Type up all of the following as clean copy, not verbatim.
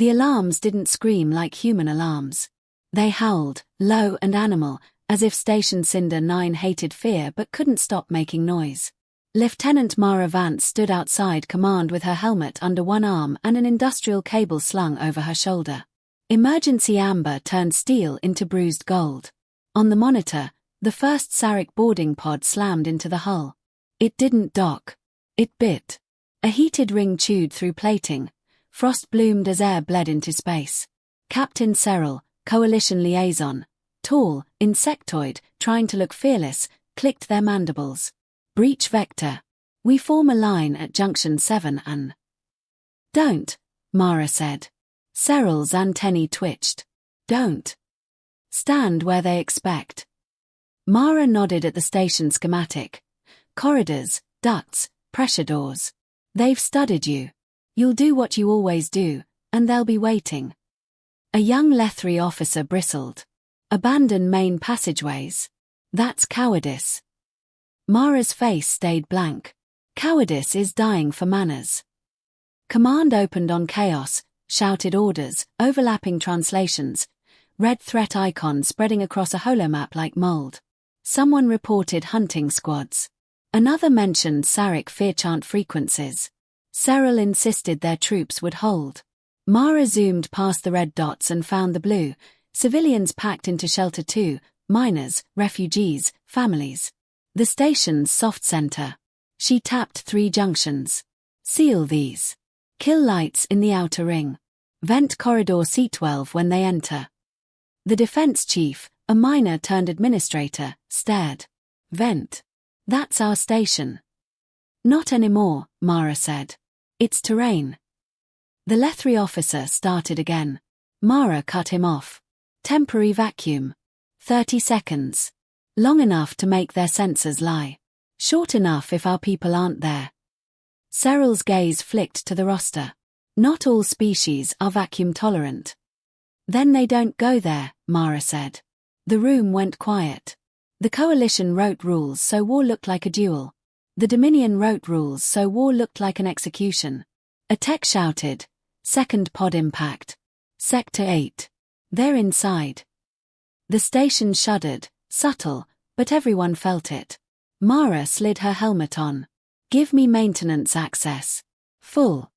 The alarms didn't scream like human alarms. They howled, low and animal, as if Station Cinder 9 hated fear but couldn't stop making noise. Lieutenant Mara Vance stood outside command with her helmet under one arm and an industrial cable slung over her shoulder. Emergency amber turned steel into bruised gold. On the monitor, the first Sarek boarding pod slammed into the hull. It didn't dock. It bit. A heated ring chewed through plating. Frost bloomed as air bled into space. Captain Cyril, Coalition liaison, tall, insectoid, trying to look fearless, clicked their mandibles. Breach vector. We form a line at junction 7 and... Don't, Mara said. Cyril's antennae twitched. Don't. Stand where they expect. Mara nodded at the station schematic. Corridors, ducts, pressure doors. They've studied you. You'll do what you always do, and they'll be waiting. A young Lethri officer bristled. Abandon main passageways. That's cowardice. Mara's face stayed blank. Cowardice is dying for manners. Command opened on chaos, shouted orders, overlapping translations, red threat icons spreading across a holomap like mold. Someone reported hunting squads. Another mentioned Sarek fear chant frequencies. Cyril insisted their troops would hold. Mara zoomed past the red dots and found the blue, civilians packed into shelter 2, miners, refugees, families. The station's soft center. She tapped 3 junctions. Seal these. Kill lights in the outer ring. Vent corridor C12 when they enter. The defense chief, a miner turned administrator, stared. Vent. That's our station. Not anymore, Mara said. It's terrain. The Lethri officer started again. Mara cut him off. Temporary vacuum. 30 seconds. Long enough to make their sensors lie. Short enough if our people aren't there. Cyril's gaze flicked to the roster. Not all species are vacuum tolerant. Then they don't go there, Mara said. The room went quiet. The Coalition wrote rules so war looked like a duel. The Dominion wrote rules so war looked like an execution. A tech shouted, "Second pod impact. Sector 8. They're inside." The station shuddered, subtle, but everyone felt it. Mara slid her helmet on. "Give me maintenance access. Full."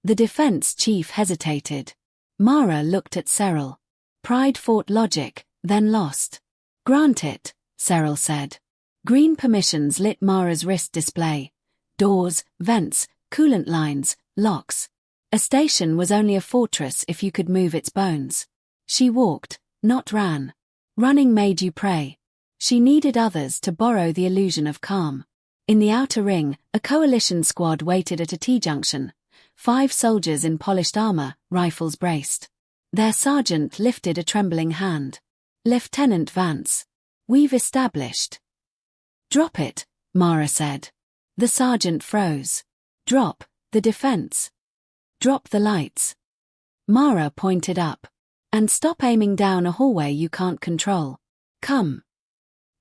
The defense chief hesitated. Mara looked at Cyril. Pride fought logic, then lost. "Grant it," Cyril said. Green permissions lit Mara's wrist display. Doors, vents, coolant lines, locks. A station was only a fortress if you could move its bones. She walked, not ran. Running made you pray. She needed others to borrow the illusion of calm. In the outer ring, a Coalition squad waited at a T-junction. 5 soldiers in polished armor, rifles braced. Their sergeant lifted a trembling hand. "Lieutenant Vance. We've established." "Drop it," Mara said. The sergeant froze. "Drop the defense. Drop the lights." Mara pointed up. "And stop aiming down a hallway you can't control. Come."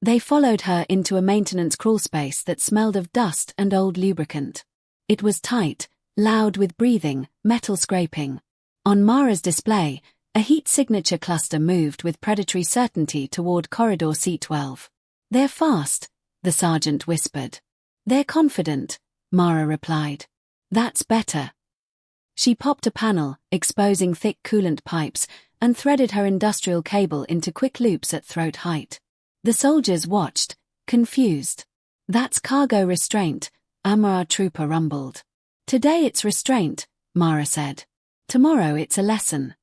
They followed her into a maintenance crawlspace that smelled of dust and old lubricant. It was tight, loud with breathing, metal scraping. On Mara's display, a heat signature cluster moved with predatory certainty toward corridor C12. "They're fast," the sergeant whispered. "They're confident," Mara replied. "That's better." She popped a panel, exposing thick coolant pipes, and threaded her industrial cable into quick loops at throat height. The soldiers watched, confused. "That's cargo restraint," Amara trooper rumbled. "Today it's restraint," Mara said. "Tomorrow it's a lesson."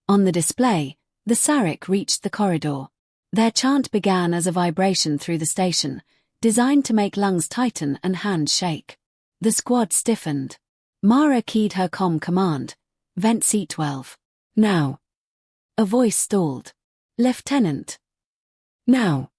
On the display, the Sarek reached the corridor. Their chant began as a vibration through the station, designed to make lungs tighten and hands shake. The squad stiffened. Mara keyed her comm command. "Vent C12. Now." A voice stalled. "Lieutenant." "Now."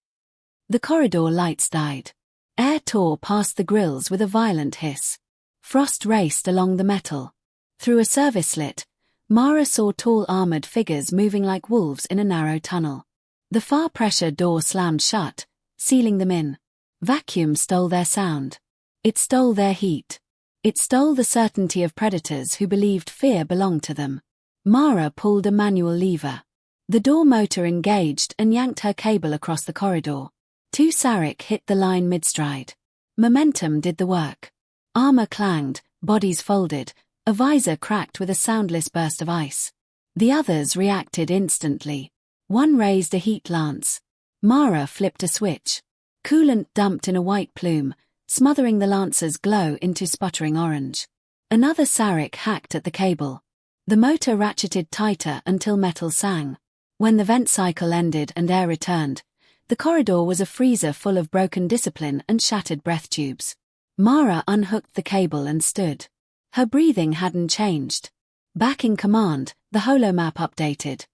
The corridor lights died. Air tore past the grills with a violent hiss. Frost raced along the metal. Through a service slit, Mara saw tall armored figures moving like wolves in a narrow tunnel. The far-pressure door slammed shut, sealing them in. Vacuum stole their sound. It stole their heat. It stole the certainty of predators who believed fear belonged to them. Mara pulled a manual lever. The door motor engaged and yanked her cable across the corridor. 2 Sarek hit the line mid-stride. Momentum did the work. Armor clanged, bodies folded, a visor cracked with a soundless burst of ice. The others reacted instantly. One raised a heat lance. Mara flipped a switch. Coolant dumped in a white plume, smothering the lancer's glow into sputtering orange. Another Sarek hacked at the cable. The motor ratcheted tighter until metal sang. When the vent cycle ended and air returned, the corridor was a freezer full of broken discipline and shattered breath tubes. Mara unhooked the cable and stood. Her breathing hadn't changed. Back in command, the holomap updated.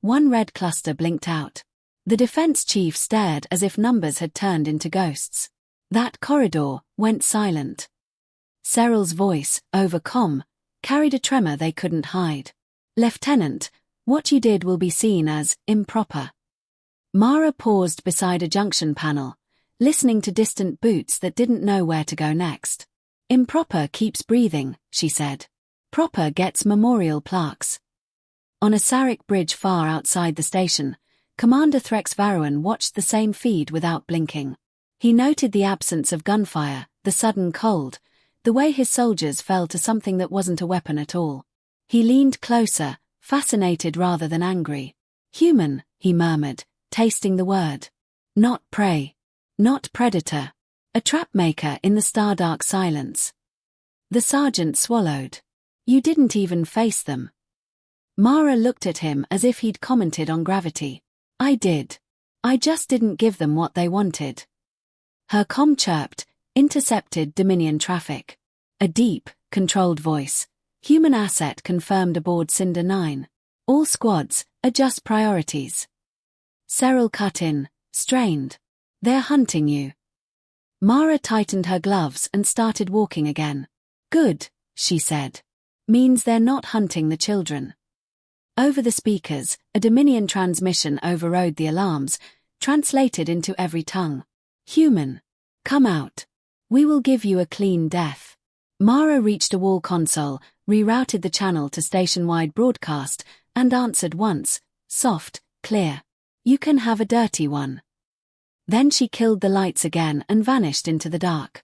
One red cluster blinked out. The defense chief stared as if numbers had turned into ghosts. That corridor went silent. Cyril's voice, over comm, carried a tremor they couldn't hide. "Lieutenant, what you did will be seen as improper." Mara paused beside a junction panel, listening to distant boots that didn't know where to go next. "Improper keeps breathing," she said. "Proper gets memorial plaques." On a Sarek bridge far outside the station, Commander Threx Varroan watched the same feed without blinking. He noted the absence of gunfire, the sudden cold, the way his soldiers fell to something that wasn't a weapon at all. He leaned closer, fascinated rather than angry. "Human," he murmured, tasting the word. "Not prey. Not predator. A trap-maker in the stardark silence." The sergeant swallowed. "You didn't even face them." Mara looked at him as if he'd commented on gravity. "I did. I just didn't give them what they wanted." Her comm chirped, intercepted Dominion traffic. A deep, controlled voice. "Human asset confirmed aboard Cinder 9. All squads, adjust priorities." Cyril cut in, strained. "They're hunting you." Mara tightened her gloves and started walking again. "Good," she said. "Means they're not hunting the children." Over the speakers, a Dominion transmission overrode the alarms, translated into every tongue. "Human. Come out. We will give you a clean death." Mara reached a wall console, rerouted the channel to station-wide broadcast, and answered once, soft, clear. "You can have a dirty one." Then she killed the lights again and vanished into the dark.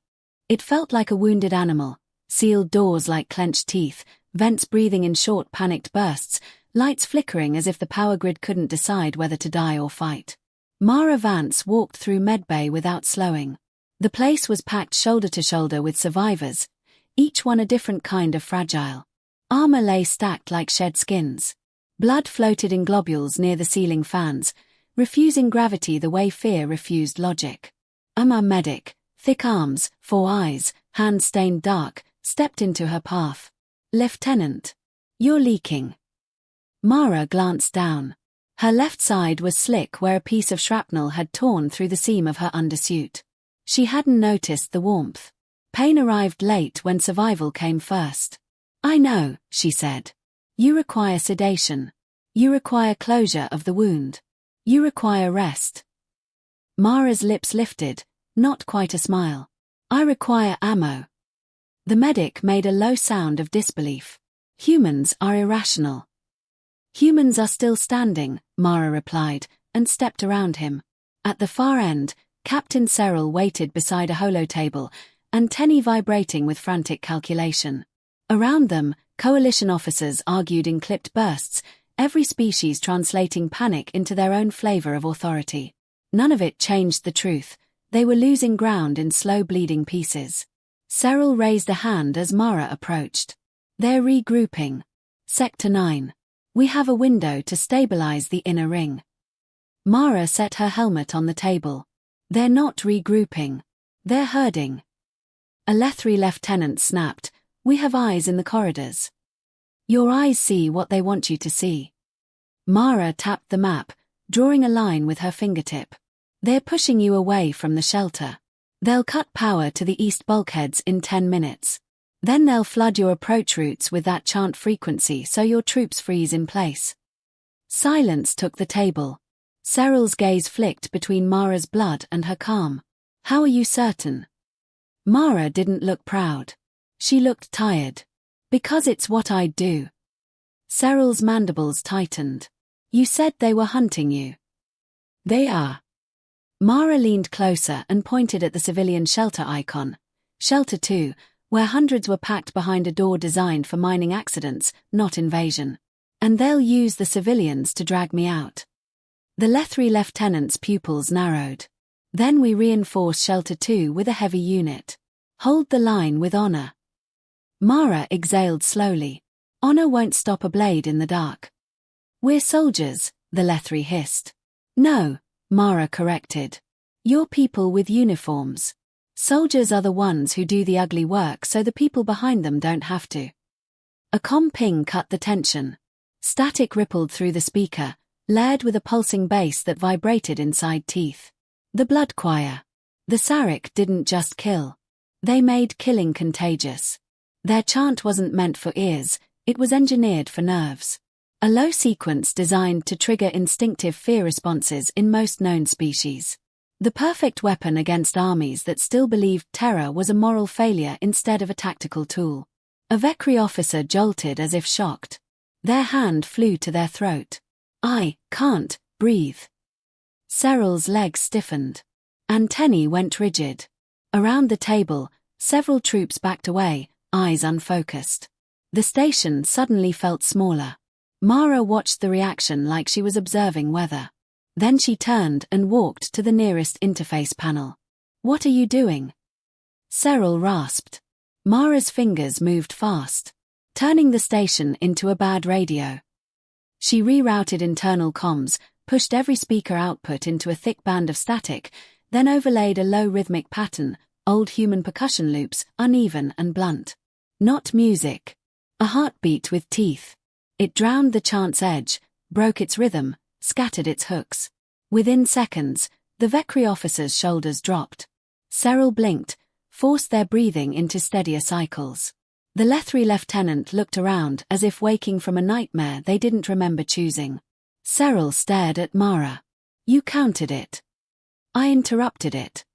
It felt like a wounded animal, sealed doors like clenched teeth, vents breathing in short panicked bursts, lights flickering as if the power grid couldn't decide whether to die or fight. Mara Vance walked through medbay without slowing. The place was packed shoulder to shoulder with survivors, each one a different kind of fragile. Armor lay stacked like shed skins. Blood floated in globules near the ceiling fans, refusing gravity the way fear refused logic. A medic, thick arms, 4 eyes, hands stained dark, stepped into her path. "Lieutenant, you're leaking." Mara glanced down. Her left side was slick where a piece of shrapnel had torn through the seam of her undersuit. She hadn't noticed the warmth. Pain arrived late when survival came first. "I know," she said. "You require sedation. You require closure of the wound. You require rest." Mara's lips lifted, not quite a smile. "I require ammo." The medic made a low sound of disbelief. "Humans are irrational." "Humans are still standing," Mara replied, and stepped around him. At the far end, Captain Cyril waited beside a holotable, antennae vibrating with frantic calculation. Around them, coalition officers argued in clipped bursts, every species translating panic into their own flavor of authority. None of it changed the truth. They were losing ground in slow bleeding pieces. Cyril raised a hand as Mara approached. "They're regrouping. Sector 9. We have a window to stabilize the inner ring." Mara set her helmet on the table. "They're not regrouping. They're herding." A Lethri lieutenant snapped, "We have eyes in the corridors." "Your eyes see what they want you to see." Mara tapped the map, drawing a line with her fingertip. "They're pushing you away from the shelter. They'll cut power to the east bulkheads in 10 minutes. Then they'll flood your approach routes with that chant frequency so your troops freeze in place." Silence took the table. Cyril's gaze flicked between Mara's blood and her calm. "How are you certain?" Mara didn't look proud. She looked tired. Because it's what I'd do. Cyril's mandibles tightened. You said they were hunting you. They are. Mara leaned closer and pointed at the civilian shelter icon. Shelter 2, where hundreds were packed behind a door designed for mining accidents, not invasion. And they'll use the civilians to drag me out. The Lethri lieutenant's pupils narrowed. Then we reinforce Shelter 2 with a heavy unit. Hold the line with honor. Mara exhaled slowly. Honor won't stop a blade in the dark. We're soldiers, the Lethri hissed. No, Mara corrected. You're people with uniforms. Soldiers are the ones who do the ugly work so the people behind them don't have to. A comm ping cut the tension. Static rippled through the speaker, layered with a pulsing bass that vibrated inside teeth. The blood choir. The Sarek didn't just kill. They made killing contagious. Their chant wasn't meant for ears, it was engineered for nerves. A low sequence designed to trigger instinctive fear responses in most known species. The perfect weapon against armies that still believed terror was a moral failure instead of a tactical tool. A Vekri officer jolted as if shocked. Their hand flew to their throat. I can't breathe. Cyril's legs stiffened. Antennae went rigid. Around the table, several troops backed away, eyes unfocused. The station suddenly felt smaller. Mara watched the reaction like she was observing weather. Then she turned and walked to the nearest interface panel. What are you doing? Cyril rasped. Mara's fingers moved fast, turning the station into a bad radio. She rerouted internal comms, pushed every speaker output into a thick band of static, then overlaid a low rhythmic pattern, old human percussion loops, uneven and blunt. Not music. A heartbeat with teeth. It drowned the chant's edge, broke its rhythm, scattered its hooks. Within seconds, the Vekri officers' shoulders dropped. Cyril blinked, forced their breathing into steadier cycles. The Lethri lieutenant looked around as if waking from a nightmare they didn't remember choosing. Cyril stared at Mara. You counted it. I interrupted it.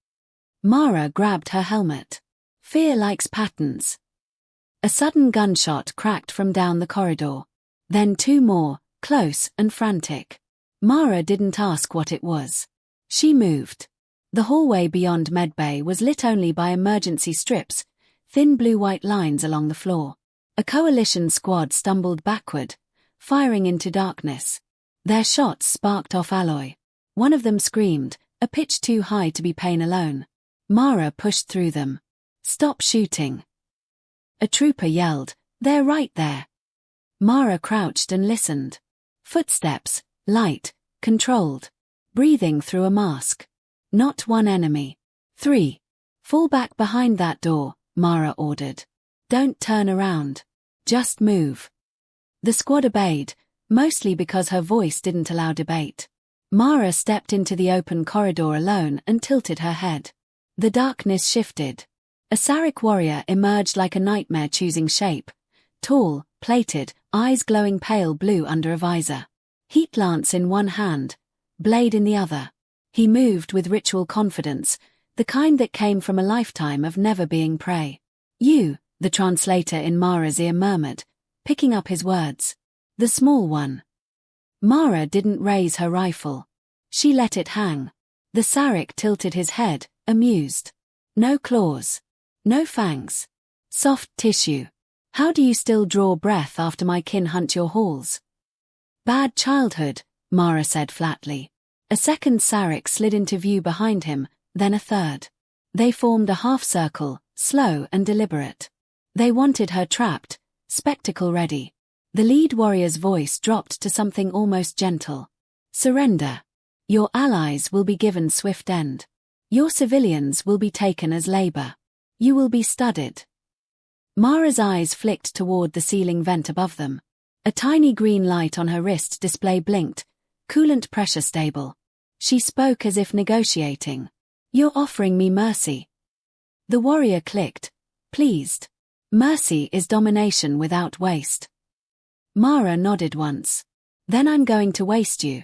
Mara grabbed her helmet. Fear likes patterns. A sudden gunshot cracked from down the corridor. Then two more, close and frantic. Mara didn't ask what it was. She moved. The hallway beyond medbay was lit only by emergency strips, thin blue-white lines along the floor. A coalition squad stumbled backward, firing into darkness. Their shots sparked off alloy. One of them screamed, a pitch too high to be pain alone. Mara pushed through them. Stop shooting. A trooper yelled, They're right there. Mara crouched and listened. Footsteps, light, controlled. Breathing through a mask. Not one enemy. 3. Fall back behind that door, Mara ordered. Don't turn around. Just move. The squad obeyed, mostly because her voice didn't allow debate. Mara stepped into the open corridor alone and tilted her head. The darkness shifted. A Sarek warrior emerged like a nightmare choosing shape. Tall, plated, eyes glowing pale blue under a visor. Heat lance in one hand, blade in the other. He moved with ritual confidence, the kind that came from a lifetime of never being prey. You, the translator in Mara's ear murmured, picking up his words. The small one. Mara didn't raise her rifle. She let it hang. The Sarek tilted his head, amused. No claws. No fangs. Soft tissue. How do you still draw breath after my kin hunt your halls? Bad childhood, Mara said flatly. A second Sarek slid into view behind him, then a third. They formed a half-circle, slow and deliberate. They wanted her trapped, spectacle ready. The lead warrior's voice dropped to something almost gentle. Surrender. Your allies will be given swift end. Your civilians will be taken as labor. You will be studied. Mara's eyes flicked toward the ceiling vent above them. A tiny green light on her wrist display blinked, coolant pressure stable. She spoke as if negotiating. You're offering me mercy. The warrior clicked, pleased. Mercy is domination without waste. Mara nodded once. Then I'm going to waste you.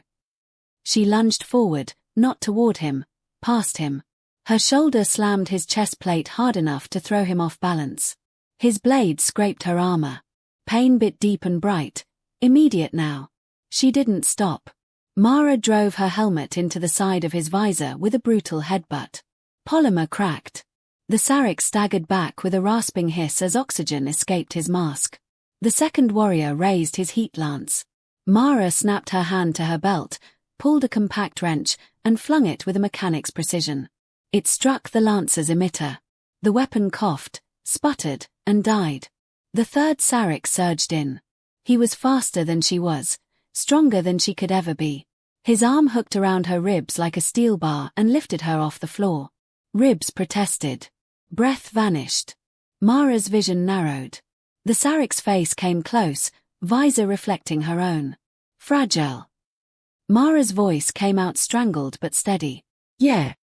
She lunged forward, not toward him, past him. Her shoulder slammed his chest plate hard enough to throw him off balance. His blade scraped her armor. Pain bit deep and bright, immediate now. She didn't stop. Mara drove her helmet into the side of his visor with a brutal headbutt. Polymer cracked. The Sarek staggered back with a rasping hiss as oxygen escaped his mask. The second warrior raised his heat lance. Mara snapped her hand to her belt, pulled a compact wrench, and flung it with a mechanic's precision. It struck the lancer's emitter. The weapon coughed, sputtered, and died. The third Sarek surged in. He was faster than she was, stronger than she could ever be. His arm hooked around her ribs like a steel bar and lifted her off the floor. Ribs protested. Breath vanished. Mara's vision narrowed. The Sarek's face came close, visor reflecting her own. Fragile. Mara's voice came out strangled but steady. Yeah.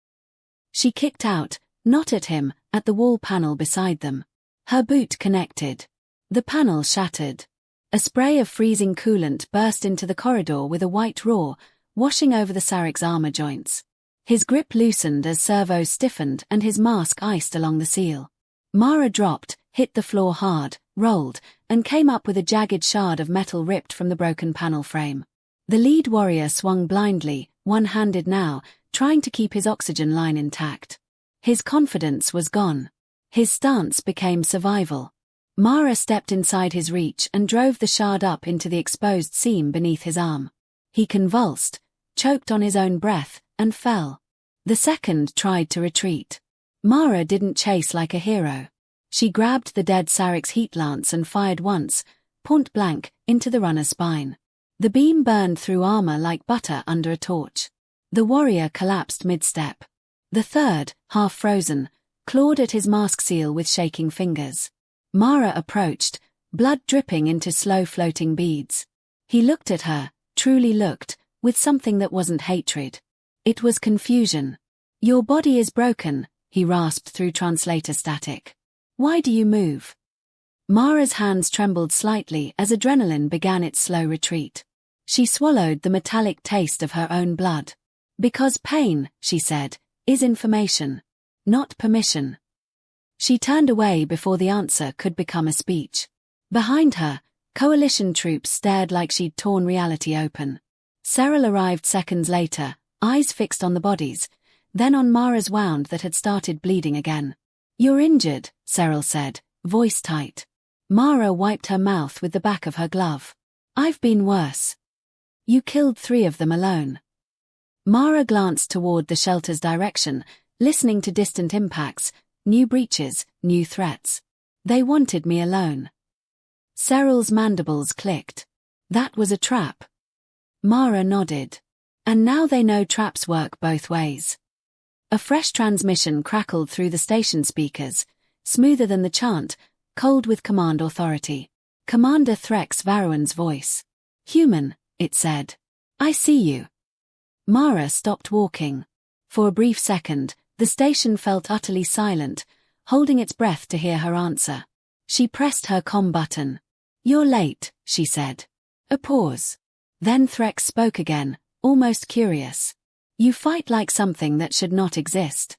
She kicked out, not at him, at the wall panel beside them. Her boot connected. The panel shattered. A spray of freezing coolant burst into the corridor with a white roar, washing over the Sarek's armor joints. His grip loosened as servos stiffened and his mask iced along the seal. Mara dropped, hit the floor hard, rolled, and came up with a jagged shard of metal ripped from the broken panel frame. The lead warrior swung blindly, one-handed now, trying to keep his oxygen line intact. His confidence was gone. His stance became survival. Mara stepped inside his reach and drove the shard up into the exposed seam beneath his arm. He convulsed, choked on his own breath, and fell. The second tried to retreat. Mara didn't chase like a hero. She grabbed the dead Sarek's heat lance and fired once, point blank, into the runner's spine. The beam burned through armor like butter under a torch. The warrior collapsed mid-step. The third, half frozen, clawed at his mask seal with shaking fingers. Mara approached, blood dripping into slow-floating beads. He looked at her, truly looked, with something that wasn't hatred. It was confusion. Your body is broken, he rasped through translator static. Why do you move? Mara's hands trembled slightly as adrenaline began its slow retreat. She swallowed the metallic taste of her own blood. Because pain, she said, is information, not permission. She turned away before the answer could become a speech. Behind her, coalition troops stared like she'd torn reality open. Cyril arrived seconds later, eyes fixed on the bodies, then on Mara's wound that had started bleeding again. You're injured, Cyril said, voice tight. Mara wiped her mouth with the back of her glove. I've been worse. You killed 3 of them alone. Mara glanced toward the shelter's direction, listening to distant impacts, new breaches, new threats. They wanted me alone. Cyril's mandibles clicked. That was a trap. Mara nodded. And now they know traps work both ways. A fresh transmission crackled through the station speakers, smoother than the chant, cold with command authority. Commander Threx Varuan's voice. Human, it said. I see you. Mara stopped walking. For a brief second, the station felt utterly silent, holding its breath to hear her answer. She pressed her comm button. You're late, she said. A pause. Then Threx spoke again, almost curious. You fight like something that should not exist.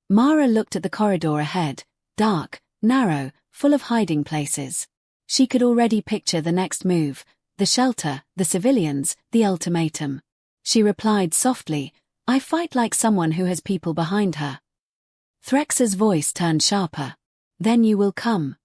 Mara looked at the corridor ahead, dark, narrow, full of hiding places. She could already picture the next move, the shelter, the civilians, the ultimatum. She replied softly, I fight like someone who has people behind her. Threx's voice turned sharper. Then you will come.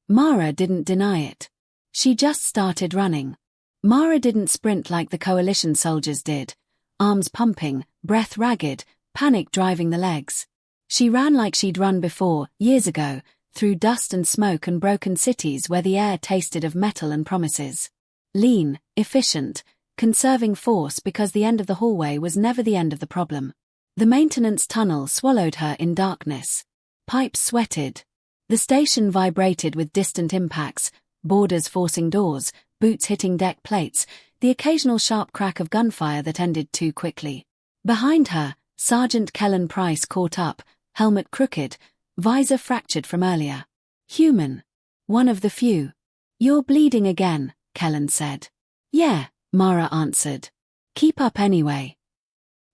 Mara didn't deny it. She just started running. Mara didn't sprint like the coalition soldiers did, arms pumping, breath ragged, panic driving the legs. She ran like she'd run before, years ago, through dust and smoke and broken cities where the air tasted of metal and promises. Lean, efficient, conserving force because the end of the hallway was never the end of the problem. The maintenance tunnel swallowed her in darkness. Pipes sweated. The station vibrated with distant impacts, boarders forcing doors, boots hitting deck plates, the occasional sharp crack of gunfire that ended too quickly. Behind her, Sergeant Kellen Price caught up, helmet crooked, visor fractured from earlier. Human. One of the few. You're bleeding again, Kellen said. Yeah, Mara answered. Keep up anyway.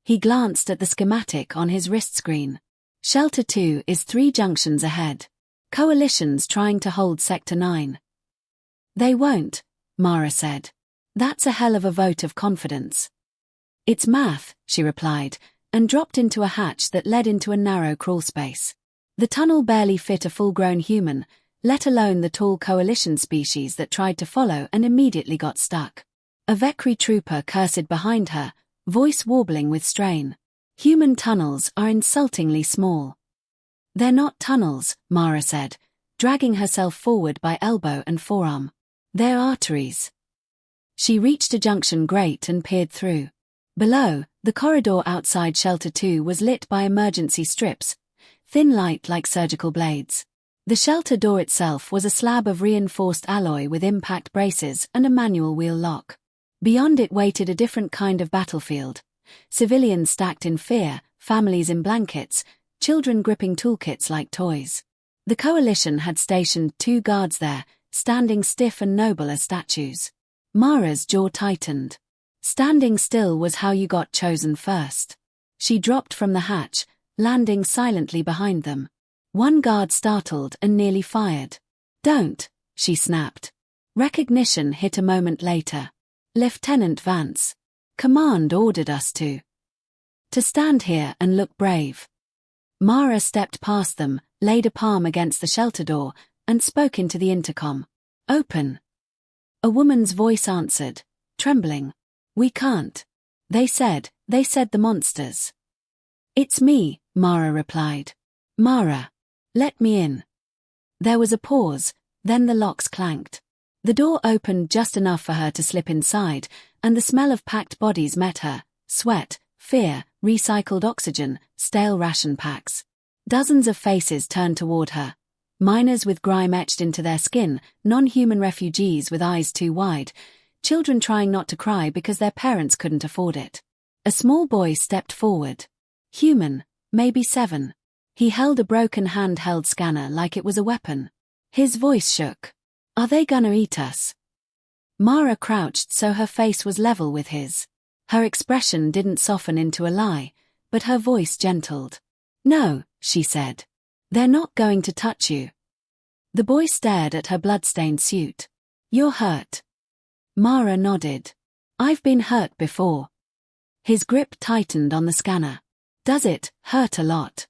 He glanced at the schematic on his wrist screen. Shelter 2 is 3 junctions ahead. Coalition's trying to hold Sector 9. They won't, Mara said. That's a hell of a vote of confidence. It's math, she replied, and dropped into a hatch that led into a narrow crawlspace. The tunnel barely fit a full-grown human, let alone the tall coalition species that tried to follow and immediately got stuck. A Vekri trooper cursed behind her, voice warbling with strain. Human tunnels are insultingly small. They're not tunnels, Mara said, dragging herself forward by elbow and forearm. They're arteries. She reached a junction grate and peered through. Below, the corridor outside Shelter 2 was lit by emergency strips, thin light like surgical blades. The shelter door itself was a slab of reinforced alloy with impact braces and a manual wheel lock. Beyond it waited a different kind of battlefield. Civilians stacked in fear, families in blankets, children gripping toolkits like toys. The coalition had stationed 2 guards there, standing stiff and noble as statues. Mara's jaw tightened. Standing still was how you got chosen first. She dropped from the hatch, landing silently behind them. One guard startled and nearly fired. "Don't," she snapped. Recognition hit a moment later. "Lieutenant Vance. Command ordered us to stand here and look brave." Mara stepped past them, laid a palm against the shelter door, and spoke into the intercom. "Open." A woman's voice answered, trembling. "We can't. They said the monsters." "It's me," Mara replied. "Mara. Let me in." There was a pause, then the locks clanked. The door opened just enough for her to slip inside, and the smell of packed bodies met her: sweat, fear, recycled oxygen, stale ration packs. Dozens of faces turned toward her. Miners with grime etched into their skin, non-human refugees with eyes too wide, children trying not to cry because their parents couldn't afford it. A small boy stepped forward. Human, maybe 7. He held a broken handheld scanner like it was a weapon. His voice shook. "Are they gonna eat us?" Mara crouched so her face was level with his. Her expression didn't soften into a lie, but her voice gentled. "No," she said. "They're not going to touch you." The boy stared at her blood-stained suit. "You're hurt." Mara nodded. "I've been hurt before." His grip tightened on the scanner. "Does it hurt a lot?"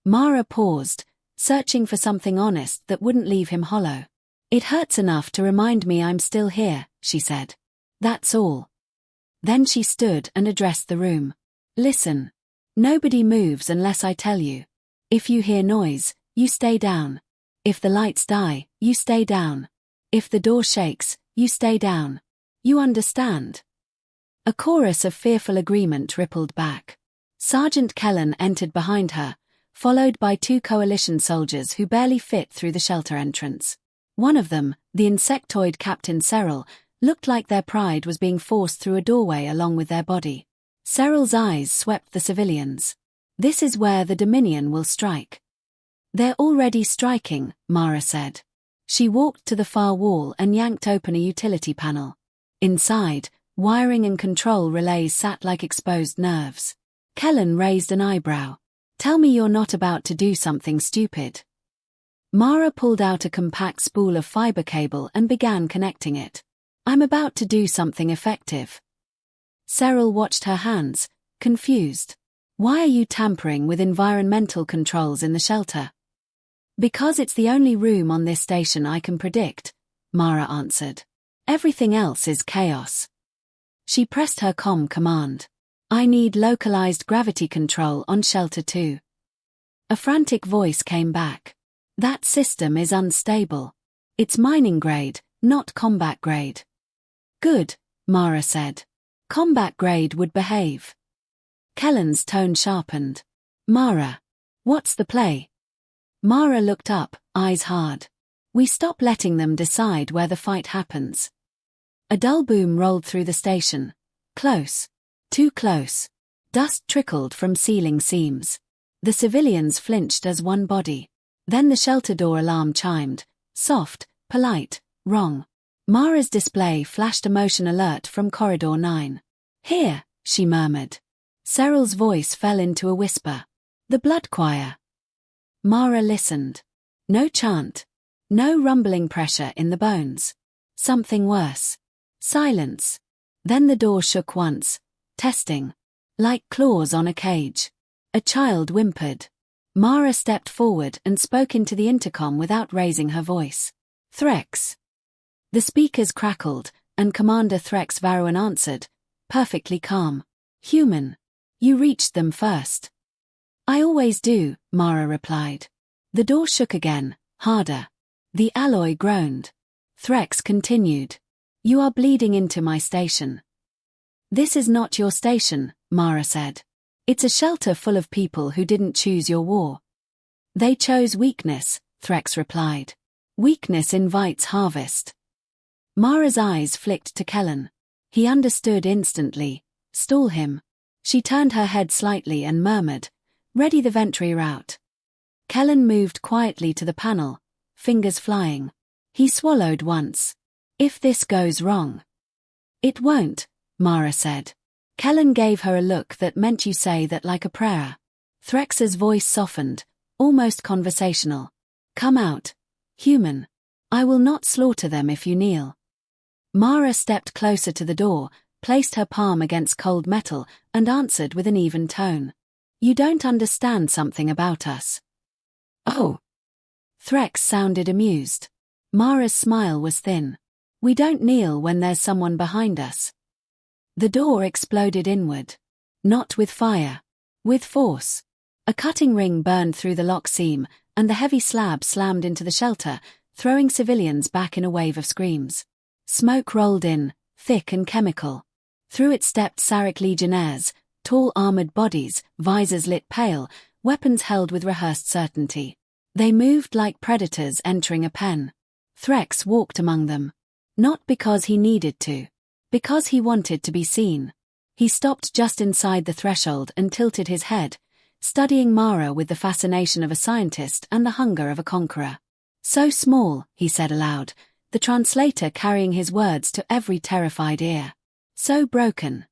Mara paused, searching for something honest that wouldn't leave him hollow. "It hurts enough to remind me I'm still here," she said. "That's all." Then she stood and addressed the room. "Listen. Nobody moves unless I tell you. If you hear noise, you stay down. If the lights die, you stay down. If the door shakes, you stay down. You understand?" A chorus of fearful agreement rippled back. Sergeant Kellen entered behind her, followed by 2 coalition soldiers who barely fit through the shelter entrance. One of them, the insectoid Captain Cyril, looked like their pride was being forced through a doorway along with their body. Cyril's eyes swept the civilians. "This is where the Dominion will strike." "They're already striking," Mara said. She walked to the far wall and yanked open a utility panel. Inside, wiring and control relays sat like exposed nerves. Kellen raised an eyebrow. "Tell me you're not about to do something stupid." Mara pulled out a compact spool of fiber cable and began connecting it. "I'm about to do something effective." Cyril watched her hands, confused. "Why are you tampering with environmental controls in the shelter?" "Because it's the only room on this station I can predict," Mara answered. "Everything else is chaos." She pressed her command. "I need localized gravity control on Shelter 2. A frantic voice came back. "That system is unstable. It's mining grade, not combat grade." "Good," Mara said. "Combat grade would behave." Kellen's tone sharpened. "Mara, what's the play?" Mara looked up, eyes hard. "We stop letting them decide where the fight happens." A dull boom rolled through the station. Close. Too close. Dust trickled from ceiling seams. The civilians flinched as one body. Then the shelter door alarm chimed. Soft, polite, wrong. Mara's display flashed a motion alert from Corridor 9. "Here," she murmured. Cyril's voice fell into a whisper. "The blood choir." Mara listened. No chant. No rumbling pressure in the bones. Something worse. Silence. Then the door shook once, testing. Like claws on a cage. A child whimpered. Mara stepped forward and spoke into the intercom without raising her voice. Threx. The speakers crackled, and Commander Threx Varroan answered, perfectly calm. Human. You reached them first. I always do, Mara replied. The door shook again, harder. The alloy groaned. Threx continued. You are bleeding into my station. This is not your station, Mara said. It's a shelter full of people who didn't choose your war. They chose weakness, Threx replied. Weakness invites harvest. Mara's eyes flicked to Kellen. He understood instantly. Stall him. She turned her head slightly and murmured, ready the Ventry route. Kellen moved quietly to the panel, fingers flying. He swallowed once. If this goes wrong. It won't, Mara said. Kellen gave her a look that meant you say that like a prayer. Threx's voice softened, almost conversational. Come out. Human. I will not slaughter them if you kneel. Mara stepped closer to the door, placed her palm against cold metal, and answered with an even tone. You don't understand something about us. Oh. Threx sounded amused. Mara's smile was thin. We don't kneel when there's someone behind us. The door exploded inward. Not with fire. With force. A cutting ring burned through the lock seam, and the heavy slab slammed into the shelter, throwing civilians back in a wave of screams. Smoke rolled in, thick and chemical. Through it stepped Sarek legionnaires, tall armored bodies, visors lit pale, weapons held with rehearsed certainty. They moved like predators entering a pen. Threx walked among them. Not because he needed to. Because he wanted to be seen. He stopped just inside the threshold and tilted his head, studying Mara with the fascination of a scientist and the hunger of a conqueror. So small, he said aloud, the translator carrying his words to every terrified ear. So broken.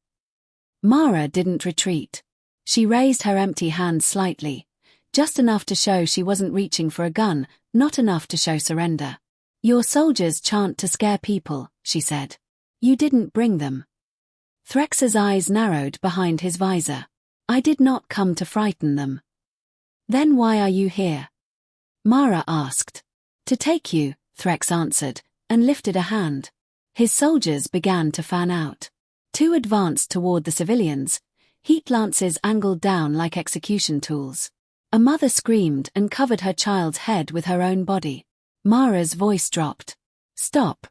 Mara didn't retreat. She raised her empty hand slightly, just enough to show she wasn't reaching for a gun, not enough to show surrender. Your soldiers chant to scare people, she said. You didn't bring them. Threx's eyes narrowed behind his visor. I did not come to frighten them. Then why are you here? Mara asked. To take you, Threx answered, and lifted a hand. His soldiers began to fan out. Two advanced toward the civilians, heat lances angled down like execution tools. A mother screamed and covered her child's head with her own body. Mara's voice dropped. Stop.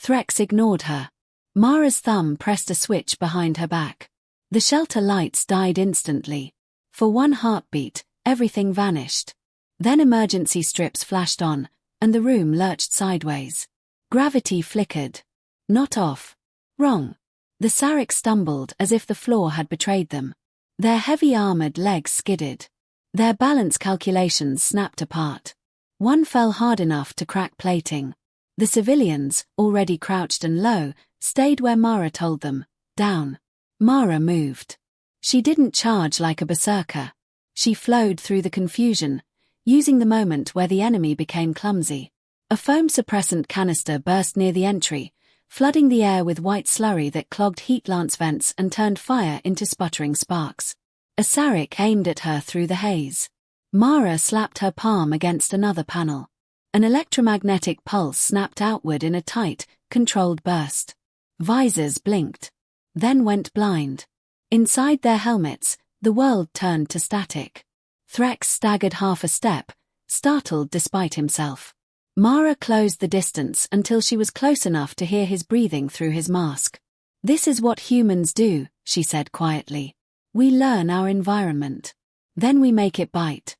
Threx ignored her. Mara's thumb pressed a switch behind her back. The shelter lights died instantly. For one heartbeat, everything vanished. Then emergency strips flashed on, and the room lurched sideways. Gravity flickered. Not off. Wrong. The Sarek stumbled as if the floor had betrayed them. Their heavy armored legs skidded. Their balance calculations snapped apart. One fell hard enough to crack plating. The civilians, already crouched and low, stayed where Mara told them, down. Mara moved. She didn't charge like a berserker. She flowed through the confusion, using the moment where the enemy became clumsy. A foam suppressant canister burst near the entry, flooding the air with white slurry that clogged heat lance vents and turned fire into sputtering sparks. A Sarek aimed at her through the haze. Mara slapped her palm against another panel. An electromagnetic pulse snapped outward in a tight, controlled burst. Visors blinked. Then went blind. Inside their helmets, the world turned to static. Threx staggered half a step, startled despite himself. Mara closed the distance until she was close enough to hear his breathing through his mask. This is what humans do, she said quietly. We learn our environment. Then we make it bite.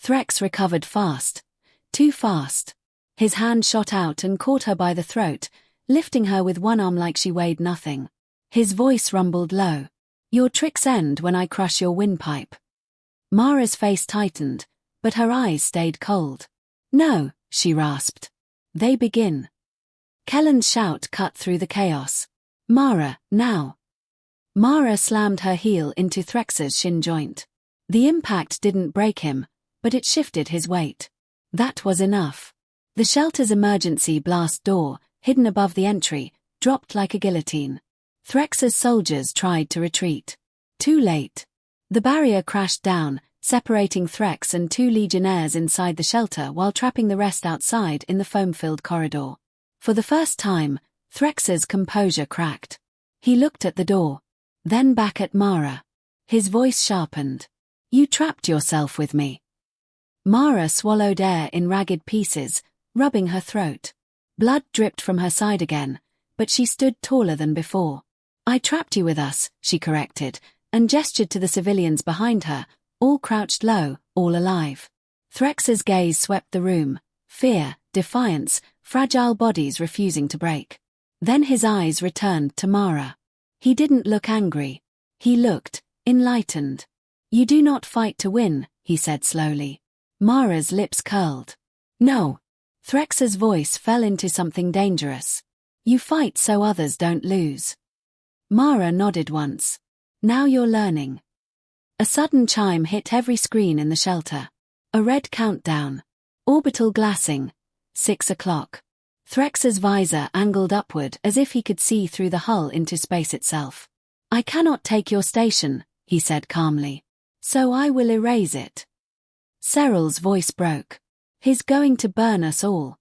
Threx recovered fast. Too fast. His hand shot out and caught her by the throat, lifting her with one arm like she weighed nothing. His voice rumbled low. Your tricks end when I crush your windpipe. Mara's face tightened, but her eyes stayed cold. No, she rasped. They begin. Kellen's shout cut through the chaos. Mara, now. Mara slammed her heel into Threx's shin joint. The impact didn't break him, but it shifted his weight. That was enough. The shelter's emergency blast door, hidden above the entry, dropped like a guillotine. Threx's soldiers tried to retreat. Too late. The barrier crashed down, separating Threx and 2 legionnaires inside the shelter while trapping the rest outside in the foam-filled corridor. For the first time, Threx's composure cracked. He looked at the door, then back at Mara. His voice sharpened. You trapped yourself with me. Mara swallowed air in ragged pieces, rubbing her throat. Blood dripped from her side again, but she stood taller than before. I trapped you with us, she corrected, and gestured to the civilians behind her, all crouched low, all alive. Threx's gaze swept the room, fear, defiance, fragile bodies refusing to break. Then his eyes returned to Mara. He didn't look angry. He looked enlightened. You do not fight to win, he said slowly. Mara's lips curled. No. Threx's voice fell into something dangerous. You fight so others don't lose. Mara nodded once. Now you're learning. A sudden chime hit every screen in the shelter. A red countdown. Orbital glassing. 6 o'clock. Threx's visor angled upward as if he could see through the hull into space itself. I cannot take your station, he said calmly. So I will erase it. Cyril's voice broke. He's going to burn us all.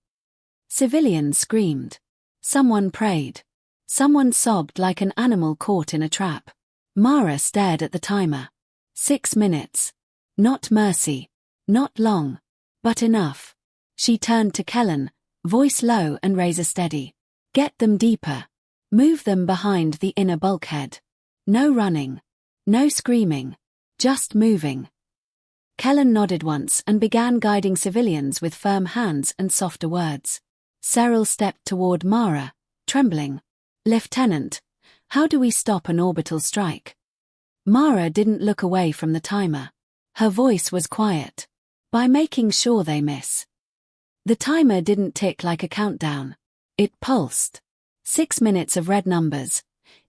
Civilians screamed. Someone prayed. Someone sobbed like an animal caught in a trap. Mara stared at the timer. 6 minutes. Not mercy. Not long. But enough. She turned to Kellen, voice low and razor steady. Get them deeper. Move them behind the inner bulkhead. No running. No screaming. Just moving. Kellen nodded once and began guiding civilians with firm hands and softer words. Cyril stepped toward Mara, trembling. Lieutenant, how do we stop an orbital strike? Mara didn't look away from the timer. Her voice was quiet. By making sure they miss. The timer didn't tick like a countdown. It pulsed. 6 minutes of red numbers.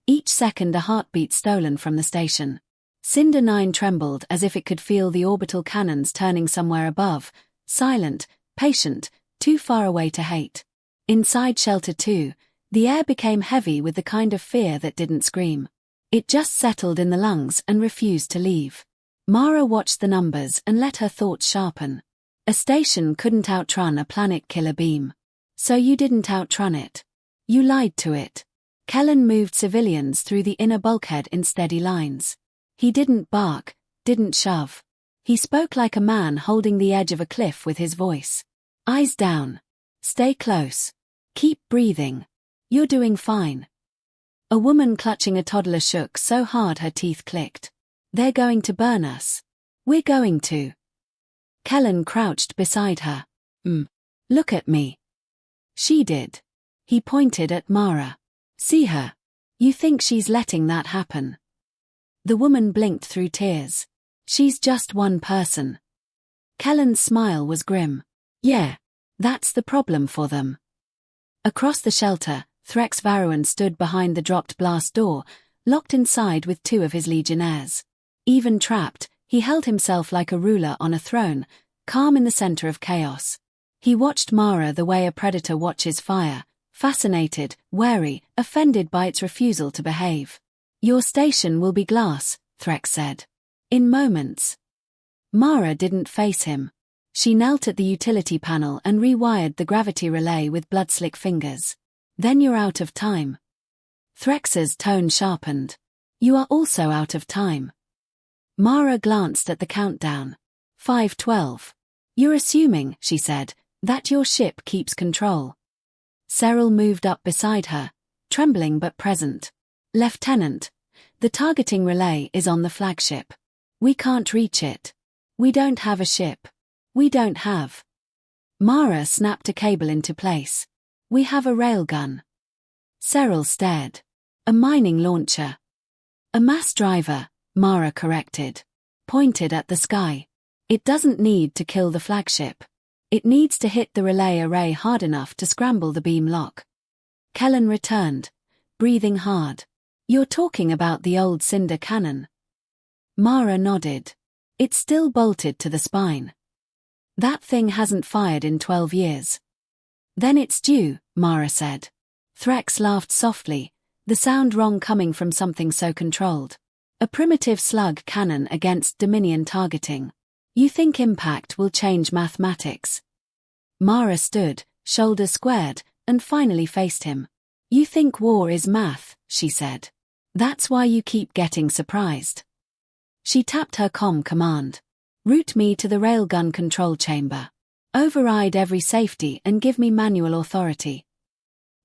Each second a heartbeat stolen from the station. Cinder 9 trembled as if it could feel the orbital cannons turning somewhere above, silent, patient, too far away to hate. Inside Shelter 2, the air became heavy with the kind of fear that didn't scream. It just settled in the lungs and refused to leave. Mara watched the numbers and let her thoughts sharpen. A station couldn't outrun a planet-killer beam. So you didn't outrun it. You lied to it. Kellen moved civilians through the inner bulkhead in steady lines. He didn't bark, didn't shove. He spoke like a man holding the edge of a cliff with his voice. Eyes down. Stay close. Keep breathing. You're doing fine. A woman clutching a toddler shook so hard her teeth clicked. They're going to burn us. We're going to. Kellen crouched beside her. Look at me. She did. He pointed at Mara. See her. You think she's letting that happen? The woman blinked through tears. She's just one person. Kellen's smile was grim. Yeah, that's the problem for them. Across the shelter, Threx Varuan stood behind the dropped blast door, locked inside with 2 of his legionnaires. Even trapped, he held himself like a ruler on a throne, calm in the center of chaos. He watched Mara the way a predator watches fire, fascinated, wary, offended by its refusal to behave. Your station will be glass, Threx said. In moments. Mara didn't face him. She knelt at the utility panel and rewired the gravity relay with blood-slick fingers. Then you're out of time. Threx's tone sharpened. You are also out of time. Mara glanced at the countdown. 5:12. You're assuming, she said, that your ship keeps control. Cyril moved up beside her, trembling but present. Lieutenant, the targeting relay is on the flagship. We can't reach it. We don't have a ship. We don't have. Mara snapped a cable into place. We have a railgun. Cyril stared. A mining launcher. A mass driver, Mara corrected. Pointed at the sky. It doesn't need to kill the flagship. It needs to hit the relay array hard enough to scramble the beam lock. Kellen returned, breathing hard. You're talking about the old cinder cannon. Mara nodded. It's still bolted to the spine. That thing hasn't fired in 12 years. Then it's due, Mara said. Threx laughed softly, the sound wrong coming from something so controlled. A primitive slug cannon against Dominion targeting. You think impact will change mathematics? Mara stood, shoulders squared, and finally faced him. You think war is math, she said. That's why you keep getting surprised. She tapped her comm command. Route me to the railgun control chamber. Override every safety and give me manual authority.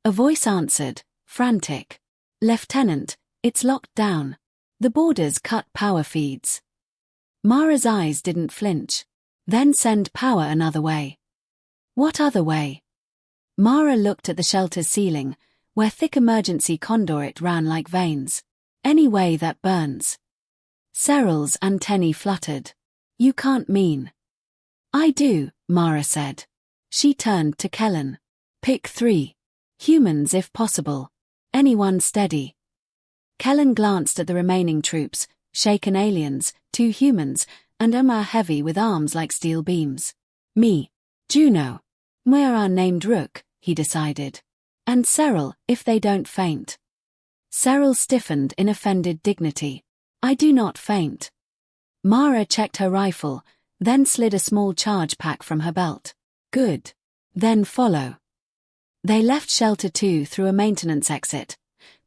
A voice answered, frantic. Lieutenant, it's locked down. The boarders cut power feeds. Mara's eyes didn't flinch. Then send power another way. What other way? Mara looked at the shelter's ceiling, where thick emergency conduit ran like veins. Any way that burns. Cyril's antennae fluttered. You can't mean. I do, Mara said. She turned to Kellen. Pick 3. Humans if possible. Anyone steady. Kellen glanced at the remaining troops, shaken aliens, 2 humans, and Omar heavy with arms like steel beams. Me. Juno. Moira named Rook, he decided. And Cyril, if they don't faint. Cyril stiffened in offended dignity. I do not faint. Mara checked her rifle, then slid a small charge pack from her belt. Good. Then follow. They left Shelter 2 through a maintenance exit,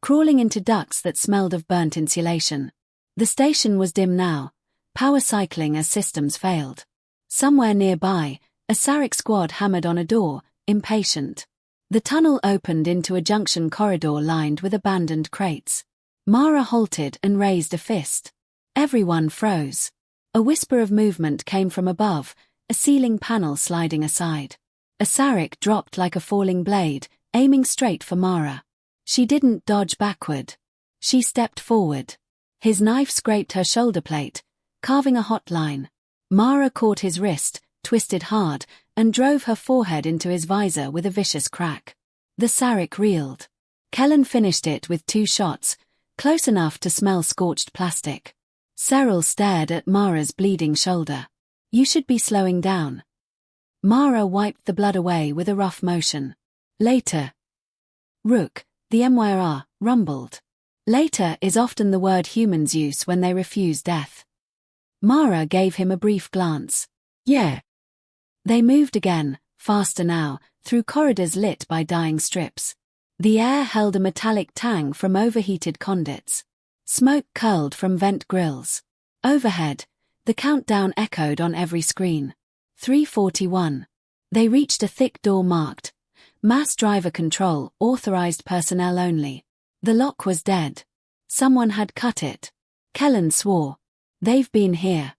crawling into ducts that smelled of burnt insulation. The station was dim now, power cycling as systems failed. Somewhere nearby, a Sarek squad hammered on a door, impatient. The tunnel opened into a junction corridor lined with abandoned crates. Mara halted and raised a fist. Everyone froze. A whisper of movement came from above, a ceiling panel sliding aside. A Sarek dropped like a falling blade, aiming straight for Mara. She didn't dodge backward. She stepped forward. His knife scraped her shoulder plate, carving a hot line. Mara caught his wrist, twisted hard, and drove her forehead into his visor with a vicious crack. The Sarek reeled. Kellen finished it with 2 shots, close enough to smell scorched plastic. Cyril stared at Mara's bleeding shoulder. You should be slowing down. Mara wiped the blood away with a rough motion. Later. Rook, the MYR, rumbled. Later is often the word humans use when they refuse death. Mara gave him a brief glance. Yeah. They moved again, faster now, through corridors lit by dying strips. The air held a metallic tang from overheated conduits. Smoke curled from vent grills. Overhead, the countdown echoed on every screen. 3:41. They reached a thick door marked, Mass Driver Control, Authorized Personnel Only. The lock was dead. Someone had cut it. Kellen swore. They've been here.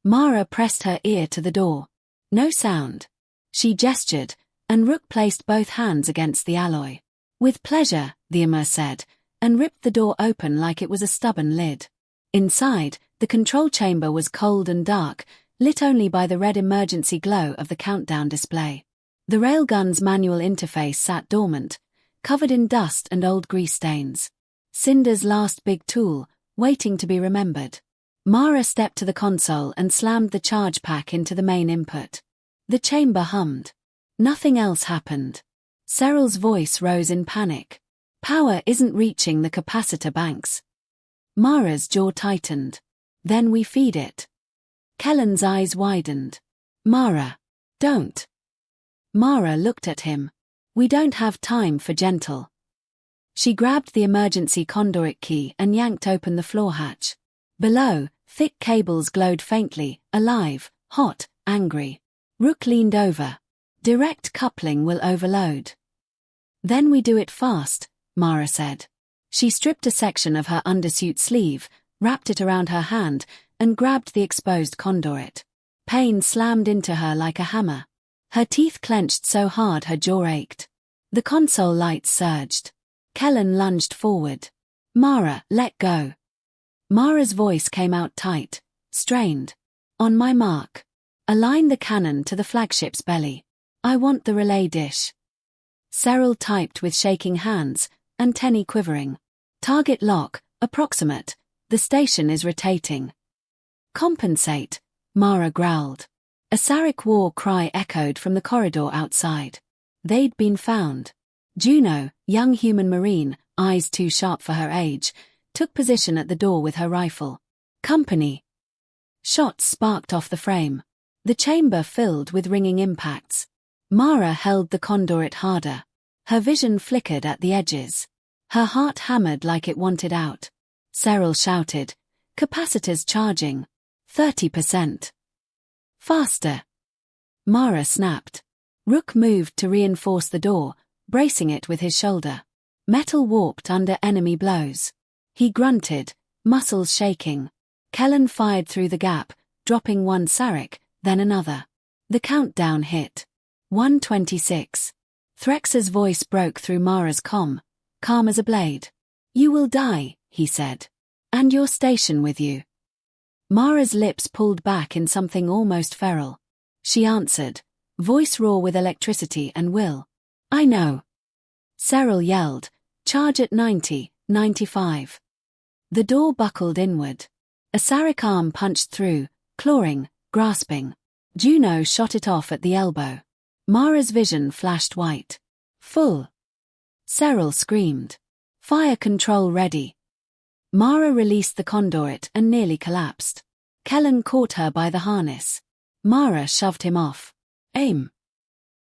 Mara pressed her ear to the door. No sound. She gestured, and Rook placed both hands against the alloy. With pleasure, the Emir said, and ripped the door open like it was a stubborn lid. Inside, the control chamber was cold and dark, lit only by the red emergency glow of the countdown display. The railgun's manual interface sat dormant, covered in dust and old grease stains. Cinder's last big tool, waiting to be remembered. Mara stepped to the console and slammed the charge pack into the main input. The chamber hummed. Nothing else happened. Cyril's voice rose in panic. Power isn't reaching the capacitor banks. Mara's jaw tightened. Then we feed it. Kellen's eyes widened. Mara. Don't. Mara looked at him. We don't have time for gentle. She grabbed the emergency conduit key and yanked open the floor hatch. Below, thick cables glowed faintly, alive, hot, angry. Rook leaned over. Direct coupling will overload. Then we do it fast, Mara said. She stripped a section of her undersuit sleeve, wrapped it around her hand, and grabbed the exposed conduit. Pain slammed into her like a hammer. Her teeth clenched so hard her jaw ached. The console lights surged. Kellen lunged forward. Mara, let go. Mara's voice came out tight, strained. On my mark. Align the cannon to the flagship's belly. I want the relay dish. Cyril typed with shaking hands, antennae quivering. Target lock, approximate. The station is rotating. Compensate, Mara growled. A Sarek war cry echoed from the corridor outside. They'd been found. Juno, young human marine, eyes too sharp for her age, took position at the door with her rifle. Company. Shots sparked off the frame. The chamber filled with ringing impacts. Mara held the conduit harder. Her vision flickered at the edges. Her heart hammered like it wanted out. Cyril shouted, "Capacitors charging. 30%. Faster." Mara snapped. Rook moved to reinforce the door, bracing it with his shoulder. Metal warped under enemy blows. He grunted, muscles shaking. Kellen fired through the gap, dropping one Sarek, then another. The countdown hit. 1:26. Threx's voice broke through Mara's comm, calm as a blade. "You will die," he said. "And your station with you." Mara's lips pulled back in something almost feral. She answered, voice raw with electricity and will. "I know." Cyril yelled, "Charge at 90, 95. The door buckled inward. A Sarek arm punched through, clawing, grasping. Juno shot it off at the elbow. Mara's vision flashed white. Full. Cyril screamed. "Fire control ready." Mara released the conduit and nearly collapsed. Kellen caught her by the harness. Mara shoved him off. "Aim."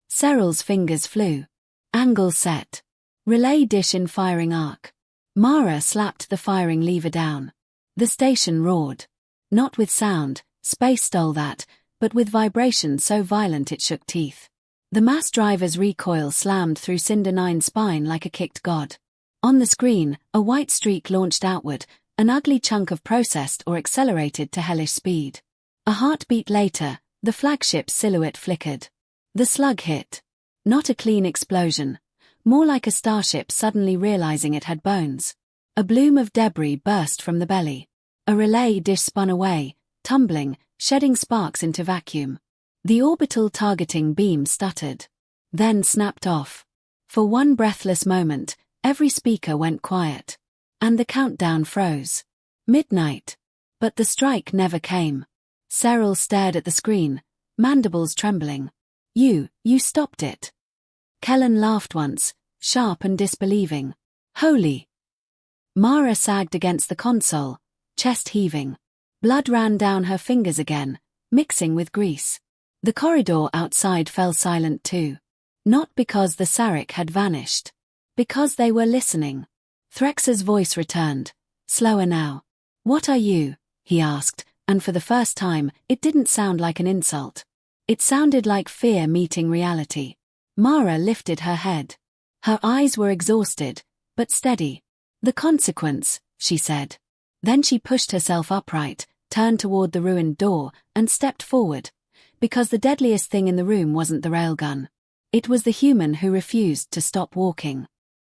Cyril's fingers flew. Angle set. Relay dish in firing arc. Mara slapped the firing lever down. The station roared. Not with sound, space stole that, but with vibration so violent it shook teeth. The mass driver's recoil slammed through Cinder 9's spine like a kicked god. On the screen, a white streak launched outward, an ugly chunk of processed or accelerated to hellish speed. A heartbeat later, the flagship's silhouette flickered. The slug hit. Not a clean explosion. More like a starship suddenly realizing it had bones. A bloom of debris burst from the belly. A relay dish spun away, tumbling, shedding sparks into vacuum. The orbital targeting beam stuttered. Then snapped off. For one breathless moment, every speaker went quiet. And the countdown froze. Midnight. But the strike never came. Cyril stared at the screen, mandibles trembling. You stopped it." Kellen laughed once, sharp and disbelieving. "Holy." Mara sagged against the console, chest heaving. Blood ran down her fingers again, mixing with grease. The corridor outside fell silent too. Not because the Sarek had vanished. Because they were listening. Threx's voice returned, slower now. "What are you?" he asked, and for the first time, it didn't sound like an insult. It sounded like fear meeting reality. Mara lifted her head. Her eyes were exhausted, but steady. "The consequence," she said. Then she pushed herself upright, turned toward the ruined door, and stepped forward. Because the deadliest thing in the room wasn't the railgun. It was the human who refused to stop walking.